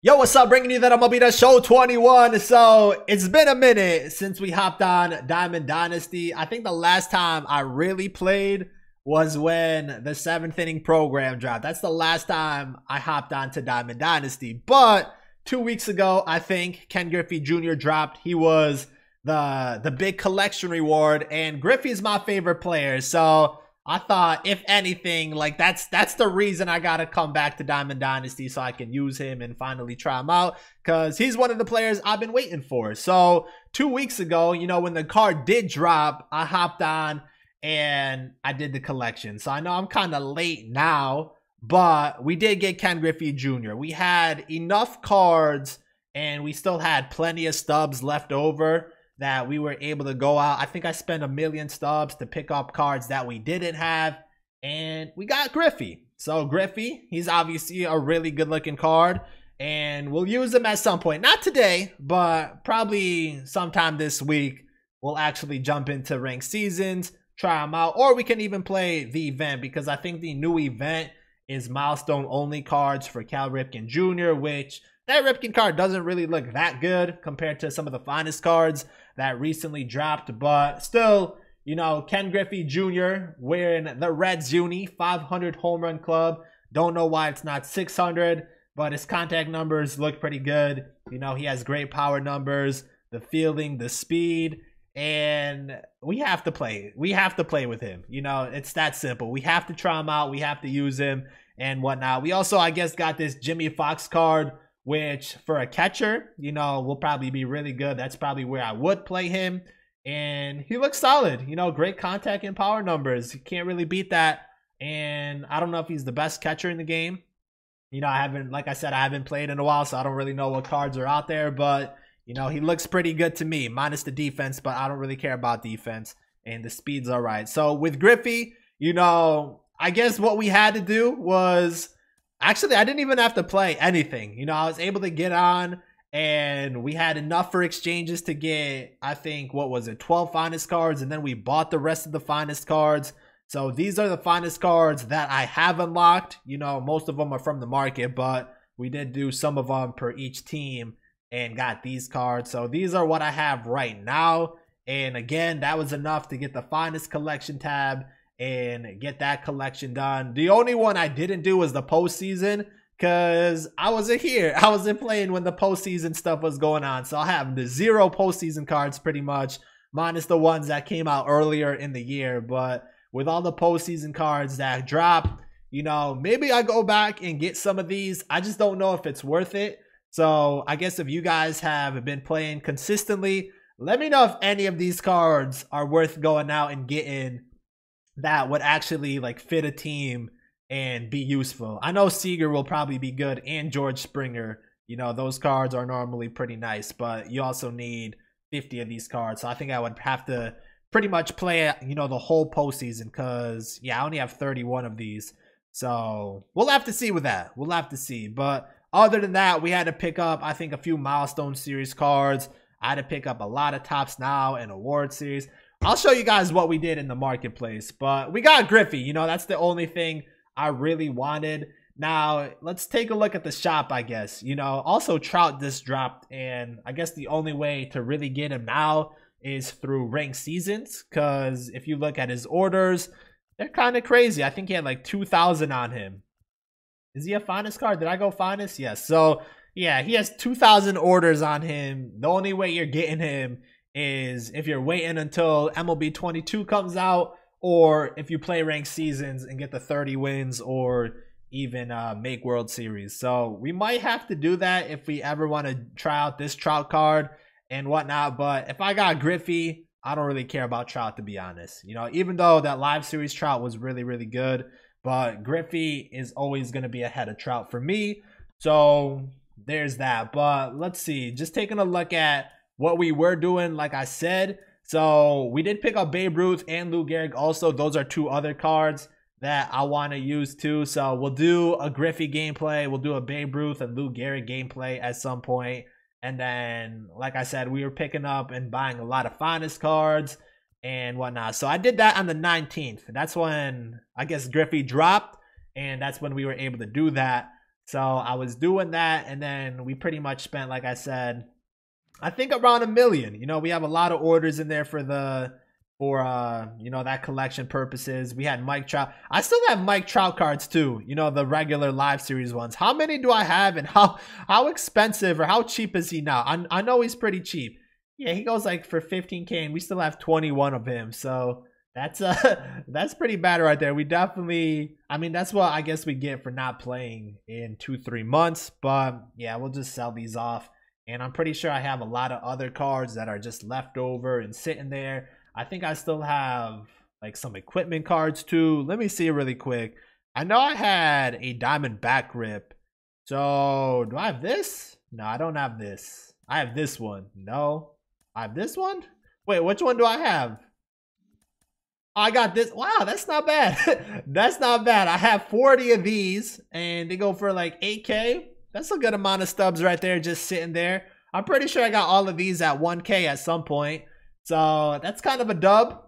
Yo, what's up? Bringing you that MLB The Show 21. So it's been a minute since we hopped on Diamond Dynasty. I think the last time I really played was when the 7th inning program dropped. That's the last time I hopped on to Diamond Dynasty. But 2 weeks ago, I think Ken Griffey Jr. dropped. He was the big collection reward, and Griffey's my favorite player. So I thought, if anything, like that's the reason I gotta come back to Diamond Dynasty so I can use him and finally try him out, because he's one of the players I've been waiting for. So 2 weeks ago, you know, when the card did drop, I hopped on and I did the collection. So I know I'm kind of late now, but we did get Ken Griffey Jr. We had enough cards and we still had plenty of stubs left over that we were able to go out. I think I spent 1 million stubs to pick up cards that we didn't have, and we got Griffey. So Griffey, he's obviously a really good looking card, and we'll use him at some point. Not today, but probably sometime this week. We'll actually jump into ranked seasons, try them out, or we can even play the event, because I think the new event is milestone only cards for Cal Ripken Jr., which that Ripken card doesn't really look that good compared to some of the finest cards that recently dropped. But still, you know, Ken Griffey Jr. wearing the Reds uni, 500 home run club. Don't know why it's not 600, but his contact numbers look pretty good. You know, he has great power numbers, the fielding, the speed, and we have to play. We have to play with him. You know, it's that simple. We have to try him out. We have to use him and whatnot. We also, I guess, got this Jimmy Fox card, which for a catcher, you know, will probably be really good. That's probably where I would play him. And he looks solid. You know, great contact and power numbers. You can't really beat that. And I don't know if he's the best catcher in the game. You know, like I said, I haven't played in a while, so I don't really know what cards are out there. But, you know, he looks pretty good to me, minus the defense. But I don't really care about defense. And the speed's all right. So with Griffey, you know, I guess what we had to do was... Actually, I didn't even have to play anything. You know, I was able to get on, and we had enough for exchanges to get, I think, what was it, 12 finest cards, and then we bought the rest of the finest cards. So these are the finest cards that I have unlocked. You know, most of them are from the market, but we did do some of them per each team and got these cards. So these are what I have right now. And again, that was enough to get the finest collection tab and get that collection done. The only one I didn't do was the postseason, because I wasn't here. I wasn't playing when the postseason stuff was going on. So I have the 0 postseason cards pretty much, minus the ones that came out earlier in the year. But with all the postseason cards that drop, you know, maybe I go back and get some of these. I just don't know if it's worth it. So I guess if you guys have been playing consistently, let me know if any of these cards are worth going out and getting that would actually like fit a team and be useful. I know Seager will probably be good, and George Springer. You know, those cards are normally pretty nice, but you also need 50 of these cards. So I think I would have to pretty much play, you know, the whole postseason, because yeah, I only have 31 of these. So we'll have to see with that. We'll have to see. But other than that, we had to pick up, I think, a few milestone series cards. I had to pick up a lot of Tops Now and award series. I'll show you guys what we did in the marketplace, but we got Griffey. You know, that's the only thing I really wanted. Now, let's take a look at the shop, I guess. You know, also Trout just dropped, and I guess the only way to really get him now is through ranked seasons, because if you look at his orders, they're kind of crazy. I think he had like 2,000 on him. Is he a finest card? Did I go finest? Yes. So, yeah, he has 2,000 orders on him. The only way you're getting him is if you're waiting until MLB 22 comes out, or if you play ranked seasons and get the 30 wins, or even make World Series. So we might have to do that if we ever want to try out this Trout card and whatnot. But if I got Griffey, I don't really care about Trout, to be honest. You know, even though that live series Trout was really, really good, but Griffey is always going to be ahead of Trout for me. So there's that. But let's see, just taking a look at what we were doing, like I said. So we did pick up Babe Ruth and Lou Gehrig also. Those are 2 other cards that I want to use too. So we'll do a Griffey gameplay. We'll do a Babe Ruth and Lou Gehrig gameplay at some point. And then, like I said, we were picking up and buying a lot of finest cards and whatnot. So I did that on the 19th. That's when, I guess, Griffey dropped. And that's when we were able to do that. So I was doing that, and then we pretty much spent, like I said, I think around $1 million. You know, we have a lot of orders in there for you know, that collection purposes. We had Mike Trout. I still have Mike Trout cards too, you know, the regular live series ones. How many do I have, and how expensive or how cheap is he now? I know he's pretty cheap. Yeah, he goes like for 15K, and we still have 21 of him. So that's that's pretty bad right there. We definitely, I mean, that's what I guess we get for not playing in 2-3 months. But yeah, we'll just sell these off. And I'm pretty sure I have a lot of other cards that are just left over and sitting there. I think I still have like some equipment cards too. Let me see really quick. I know I had a diamond back grip. So do I have this? No, I don't have this. I have this one. No, I have this one. Wait, which one do I have? I got this. Wow, that's not bad. That's not bad. I have 40 of these, and they go for like 8K. That's a good amount of stubs right there, just sitting there. I'm pretty sure I got all of these at 1K at some point. So that's kind of a dub.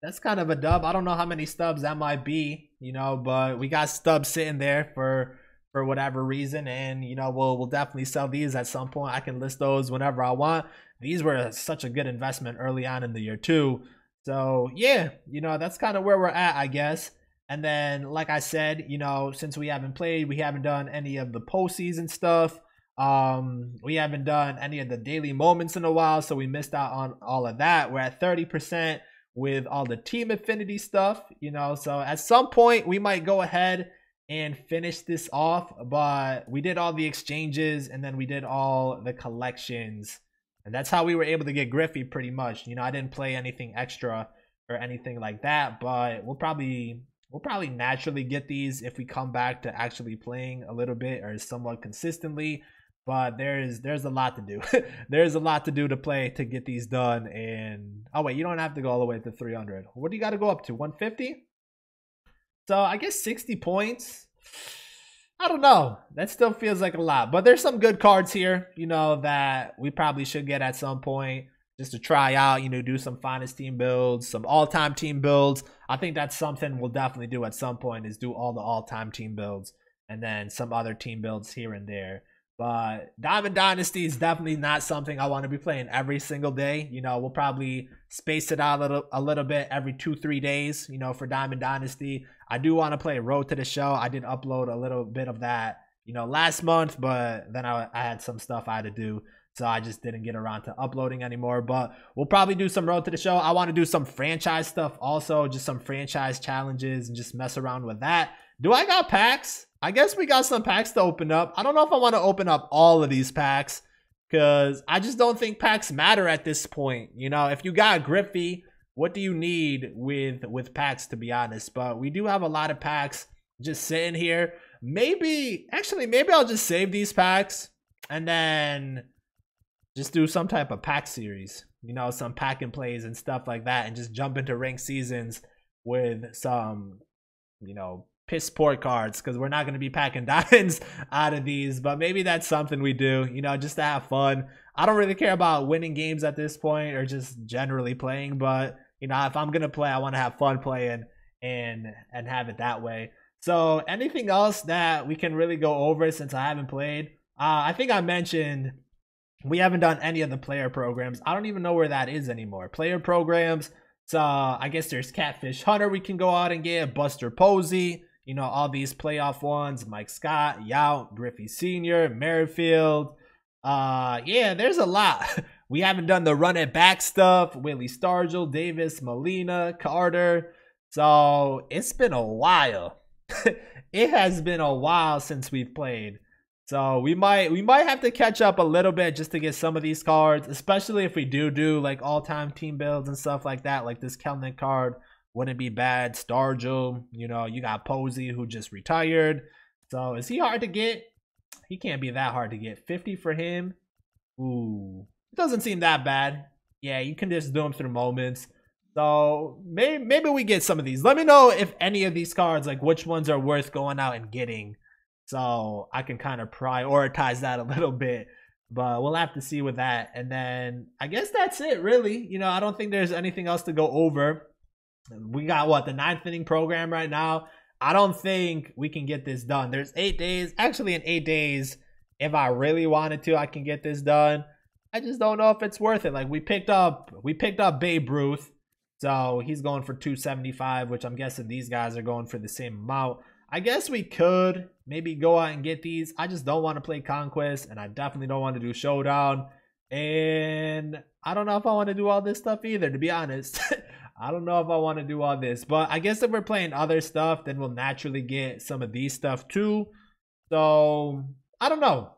That's kind of a dub. I don't know how many stubs that might be, you know, but we got stubs sitting there for whatever reason, and you know, we'll definitely sell these at some point. I can list those whenever I want. These were such a good investment early on in the year too. So yeah, you know, that's kind of where we're at, I guess. And then, like I said, you know, since we haven't played, we haven't done any of the postseason stuff. We haven't done any of the daily moments in a while, so we missed out on all of that. We're at 30% with all the team affinity stuff, you know, so at some point we might go ahead and finish this off, but we did all the exchanges, and then we did all the collections, and that's how we were able to get GRIFFEY pretty much. You know, I didn't play anything extra or anything like that, but we'll probably naturally get these if we come back to actually playing a little bit or somewhat consistently. But there's a lot to do. There's a lot to do to play to get these done. And oh wait, you don't have to go all the way to 300. What do you got to go up to? 150? So I guess 60 points. I don't know. That still feels like a lot. But there's some good cards here, you know, that we probably should get at some point just to try out, you know, do some finest team builds, some all-time team builds. I think that's something we'll definitely do at some point, is do all the all-time team builds and then some other team builds here and there. But Diamond Dynasty is definitely not something I want to be playing every single day. You know, we'll probably space it out a little bit every 2-3 days, you know, for Diamond Dynasty. I do want to play Road to the Show. I did upload a little bit of that, you know, last month, but then I had some stuff I had to do, so I just didn't get around to uploading anymore. But we'll probably do some Road to the Show. I want to do some franchise stuff also, just some franchise challenges and just mess around with that. Do I got packs? I guess we got some packs to open up. I don't know if I want to open up all of these packs, because I just don't think packs matter at this point. You know, if you got GRIFFEY, what do you need with packs, to be honest? But we do have a lot of packs just sitting here. Maybe I'll just save these packs and then just do some type of pack series. You know, some pack and plays and stuff like that, and just jump into ranked seasons with some, you know, piss poor cards, because we're not going to be packing diamonds out of these. But maybe that's something we do, you know, just to have fun. I don't really care about winning games at this point, or just generally playing, but you know, if I'm going to play, I want to have fun playing and have it that way. So anything else that we can really go over since I haven't played? I think I mentioned we haven't done any of the player programs. I don't even know where that is anymore. Player programs. So I guess there's Catfish Hunter we can go out and get, Buster Posey, you know, all these playoff ones, Mike Scott, Yout, GRIFFEY Sr., Merrifield. Yeah, there's a lot. We haven't done the run it back stuff, Willie Stargell, Davis, Molina, Carter. So it's been a while. It has been a while since we've played. So we might have to catch up a little bit just to get some of these cards, especially if we do like all-time team builds and stuff like that. Like this Kelnick card wouldn't be bad. Stargell, you know, you got Posey who just retired. So is he hard to get? He can't be that hard to get. 50 for him. Ooh, it doesn't seem that bad. Yeah, you can just do them through moments. So maybe we get some of these. Let me know if any of these cards, like which ones are worth going out and getting, so I can kind of prioritize that a little bit. But we'll have to see with that. And then I guess that's it, really. You know, I don't think there's anything else to go over. We got what, the 9th inning program right now. I don't think we can get this done. There's 8 days. Actually, in 8 days, if I really wanted to, I can get this done. I just don't know if it's worth it. Like, we picked up Babe Ruth. So he's going for 275, which I'm guessing these guys are going for the same amount. I guess we could maybe go out and get these. I just don't want to play Conquest, and I definitely don't want to do Showdown. And I don't know if I want to do all this stuff either, to be honest. I don't know if I want to do all this. But I guess if we're playing other stuff, then we'll naturally get some of these stuff too. So I don't know.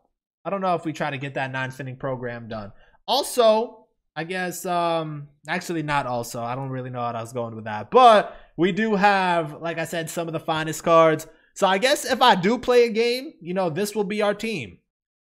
I don't know if we try to get that 9th-inning program done. Also, I guess, actually not also. I don't really know how I was going with that. But we do have, like I said, some of the finest cards. So I guess if I do play a game, you know, this will be our team.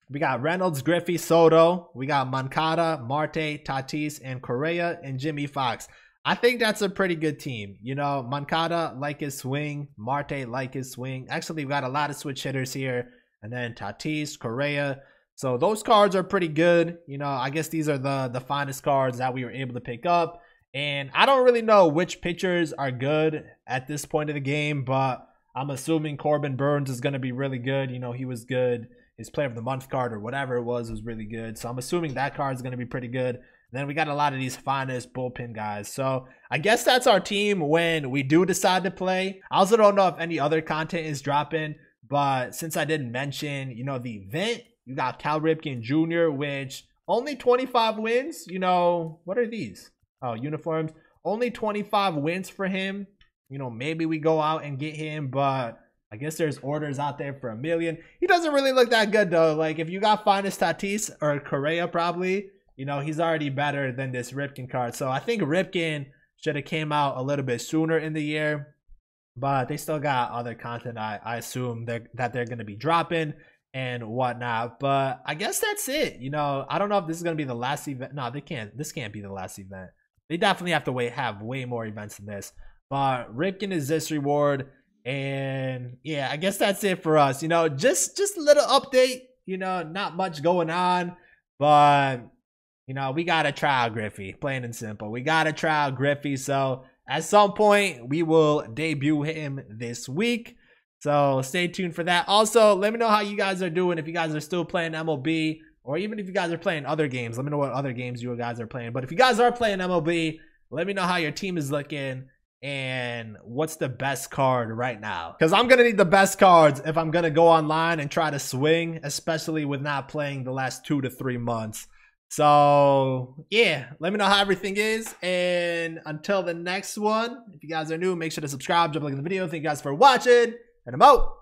We got Reynolds, Griffey, Soto. We got Moncada, Marte, Tatis, and Correa, and Jimmy Fox. I think that's a pretty good team. You know, Moncada like his swing. Marte like his swing. Actually, we got a lot of switch hitters here. And then Tatis, Correa. So those cards are pretty good. You know, I guess these are the finest cards that we were able to pick up. And I don't really know which pitchers are good at this point of the game, but I'm assuming Corbin Burns is going to be really good. You know, he was good. His player of the month card or whatever it was really good. So I'm assuming that card is going to be pretty good. And then we got a lot of these finest bullpen guys. So I guess that's our team when we do decide to play. I also don't know if any other content is dropping, but since I didn't mention, you know, the event, you got Cal Ripken Jr., which only 25 wins. You know, what are these? Oh, uniforms. Only 25 wins for him. You know, maybe we go out and get him, but I guess there's orders out there for $1 million. He doesn't really look that good, though. Like, if you got finest Tatis or Correa, probably, you know, he's already better than this Ripken card. So I think Ripken should have came out a little bit sooner in the year, but they still got other content, I assume, that they're going to be dropping and whatnot. But I guess that's it. You know, I don't know if this is going to be the last event. No, they can't. This can't be the last event. They definitely have to have way more events than this. But Ripken is this reward. And yeah, I guess that's it for us. You know, just a little update. You know, not much going on, but you know, we gotta try out Griffey, plain and simple. We gotta try out Griffey. So at some point, we will debut him this week. So stay tuned for that. Also, let me know how you guys are doing. If you guys are still playing MLB, or even if you guys are playing other games, let me know what other games you guys are playing. But if you guys are playing MLB, let me know how your team is looking and what's the best card right now, because I'm gonna need the best cards if I'm gonna go online and try to swing, especially with not playing the last 2 to 3 months. So yeah, let me know how everything is, and until the next one, if you guys are new, make sure to subscribe, drop a like in the video. Thank you guys for watching, and I'm out.